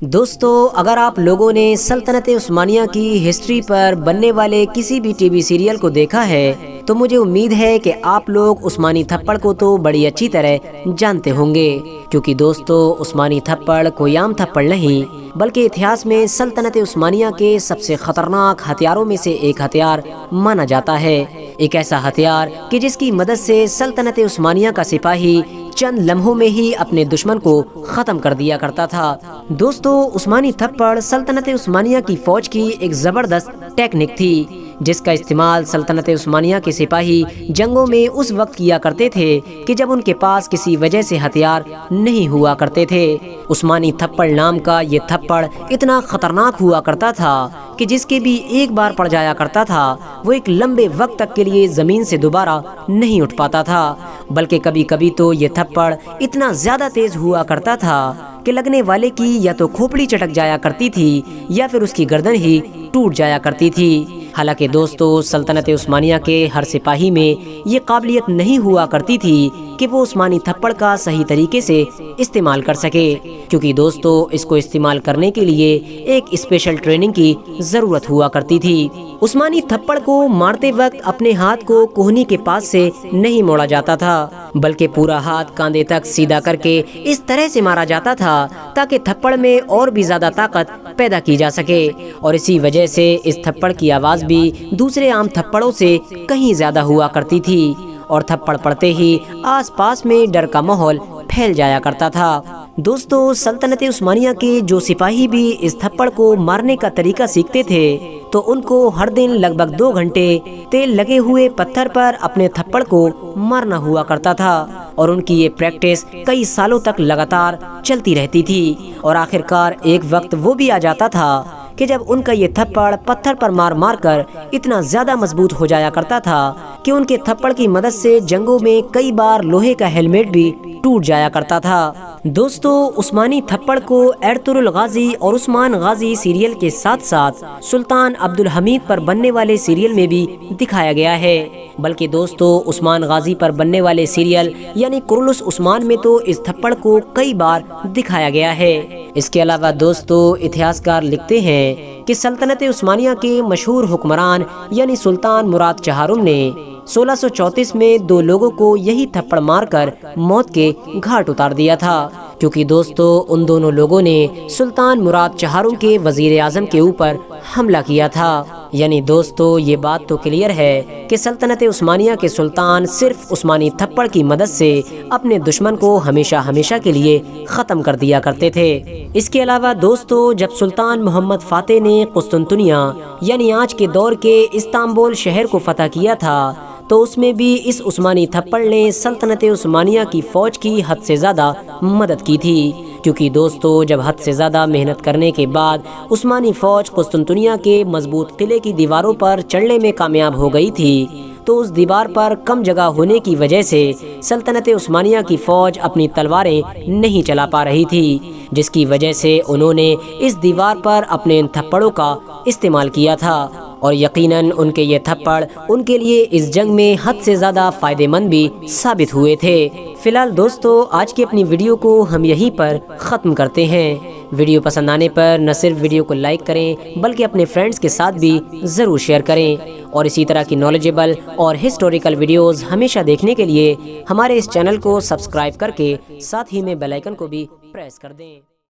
دوستو، اگر آپ لوگوں نے سلطنت عثمانیہ کی ہسٹری پر بننے والے کسی بھی ٹی وی سیریل کو دیکھا ہے تو مجھے امید ہے کہ آپ لوگ عثمانی تھپڑ کو تو بڑی اچھی طرح جانتے ہوں گے، کیونکہ دوستو عثمانی تھپڑ کوئی عام تھپڑ نہیں بلکہ اتہاس میں سلطنت عثمانیہ کے سب سے خطرناک ہتھیاروں میں سے ایک ہتھیار مانا جاتا ہے۔ ایک ایسا ہتھیار کہ جس کی مدد سے سلطنت عثمانیہ کا سپاہی چند لمحوں میں ہی اپنے دشمن کو ختم کر دیا کرتا تھا۔ دوستو، عثمانی تھپڑ سلطنت عثمانیہ کی فوج کی ایک زبردست ٹیکنک تھی جس کا استعمال سلطنت عثمانیہ کے سپاہی جنگوں میں اس وقت کیا کرتے تھے کہ جب ان کے پاس کسی وجہ سے ہتھیار نہیں ہوا کرتے تھے۔ عثمانی تھپڑ نام کا یہ تھپڑ اتنا خطرناک ہوا کرتا تھا کہ جس کے بھی ایک بار پڑ جایا کرتا تھا وہ ایک لمبے وقت تک کے لیے زمین سے دوبارہ نہیں اٹھ پاتا تھا، بلکہ کبھی کبھی تو یہ تھپڑ اتنا زیادہ تیز ہوا کرتا تھا کہ لگنے والے کی یا تو کھوپڑی چٹک جایا کرتی تھی یا پھر اس کی گردن ہی ٹوٹ جایا کرتی تھی۔ حالانکہ دوستو، سلطنت عثمانیہ کے ہر سپاہی میں یہ قابلیت نہیں ہوا کرتی تھی کہ وہ عثمانی تھپڑ کا صحیح طریقے سے استعمال کر سکے، کیونکہ دوستو اس کو استعمال کرنے کے لیے ایک اسپیشل ٹریننگ کی ضرورت ہوا کرتی تھی۔ عثمانی تھپڑ کو مارتے وقت اپنے ہاتھ کو کوہنی کے پاس سے نہیں موڑا جاتا تھا، بلکہ پورا ہاتھ کاندھے تک سیدھا کر کے اس طرح سے مارا جاتا تھا تاکہ تھپڑ میں اور بھی زیادہ طاقت پیدا کی جا سکے، اور اسی وجہ سے اس تھپڑ کی آواز بھی دوسرے عام تھپڑوں سے کہیں زیادہ ہوا کرتی تھی، اور تھپڑ پڑتے ہی آس پاس میں ڈر کا ماحول پھیل جایا کرتا تھا۔ دوستو، سلطنت عثمانیہ کے جو سپاہی بھی اس تھپڑ کو مارنے کا طریقہ سیکھتے تھے تو ان کو ہر دن لگ بھگ 2 گھنٹے تیل لگے ہوئے پتھر پر اپنے تھپڑ کو مارنا ہوا کرتا تھا، اور ان کی یہ پریکٹس کئی سالوں تک لگاتار چلتی رہتی تھی، اور آخرکار ایک وقت وہ بھی آ جاتا تھا کہ جب ان کا یہ تھپڑ پتھر پر مار مار کر اتنا زیادہ مضبوط ہو جایا کرتا تھا کہ ان کے تھپڑ کی مدد سے جنگوں میں کئی بار لوہے کا ہیلمٹ بھی ٹوٹ جایا کرتا تھا۔ دوستو، عثمانی تھپڑ کو ارطغرل غازی اور عثمان غازی سیریل کے ساتھ ساتھ سلطان عبدالحمید پر بننے والے سیریل میں بھی دکھایا گیا ہے، بلکہ دوستو عثمان غازی پر بننے والے سیریل یعنی کرولس عثمان میں تو اس تھپڑ کو کئی بار دکھایا گیا ہے۔ اس کے علاوہ دوستو، اتہاسکار لکھتے ہیں کہ سلطنت عثمانیہ کے مشہور حکمران یعنی سلطان مراد چہارم نے 1634 میں 2 لوگوں کو یہی تھپڑ مار کر موت کے گھاٹ اتار دیا تھا، کیونکہ دوستو ان دونوں لوگوں نے سلطان مراد چہارم کے وزیر اعظم کے اوپر حملہ کیا تھا۔ یعنی دوستو یہ بات تو کلیئر ہے کہ سلطنت عثمانیہ کے سلطان صرف عثمانی تھپڑ کی مدد سے اپنے دشمن کو ہمیشہ ہمیشہ کے لیے ختم کر دیا کرتے تھے۔ اس کے علاوہ دوستو، جب سلطان محمد فاتح نے قسطنطنیہ یعنی آج کے دور کے استنبول شہر کو فتح کیا تھا تو اس میں بھی اس عثمانی تھپڑ نے سلطنت عثمانیہ کی فوج کی حد سے زیادہ مدد کی تھی، کیونکہ دوستو جب حد سے زیادہ محنت کرنے کے بعد عثمانی فوج قسطنطنیہ کے مضبوط قلعے کی دیواروں پر چڑھنے میں کامیاب ہو گئی تھی تو اس دیوار پر کم جگہ ہونے کی وجہ سے سلطنت عثمانیہ کی فوج اپنی تلواریں نہیں چلا پا رہی تھی، جس کی وجہ سے انہوں نے اس دیوار پر اپنے ان تھپڑوں کا استعمال کیا تھا، اور یقیناً ان کے یہ تھپڑ ان کے لیے اس جنگ میں حد سے زیادہ فائدہ مند بھی ثابت ہوئے تھے۔ فی الحال دوستو، آج کی اپنی ویڈیو کو ہم یہیں پر ختم کرتے ہیں۔ ویڈیو پسند آنے پر نہ صرف ویڈیو کو لائک کریں بلکہ اپنے فرینڈز کے ساتھ بھی ضرور شیئر کریں، اور اسی طرح کی نالجیبل اور ہسٹوریکل ویڈیوز ہمیشہ دیکھنے کے لیے ہمارے اس چینل کو سبسکرائب کر کے ساتھ ہی میں بیل آئیکن کو بھی پریس کر دیں۔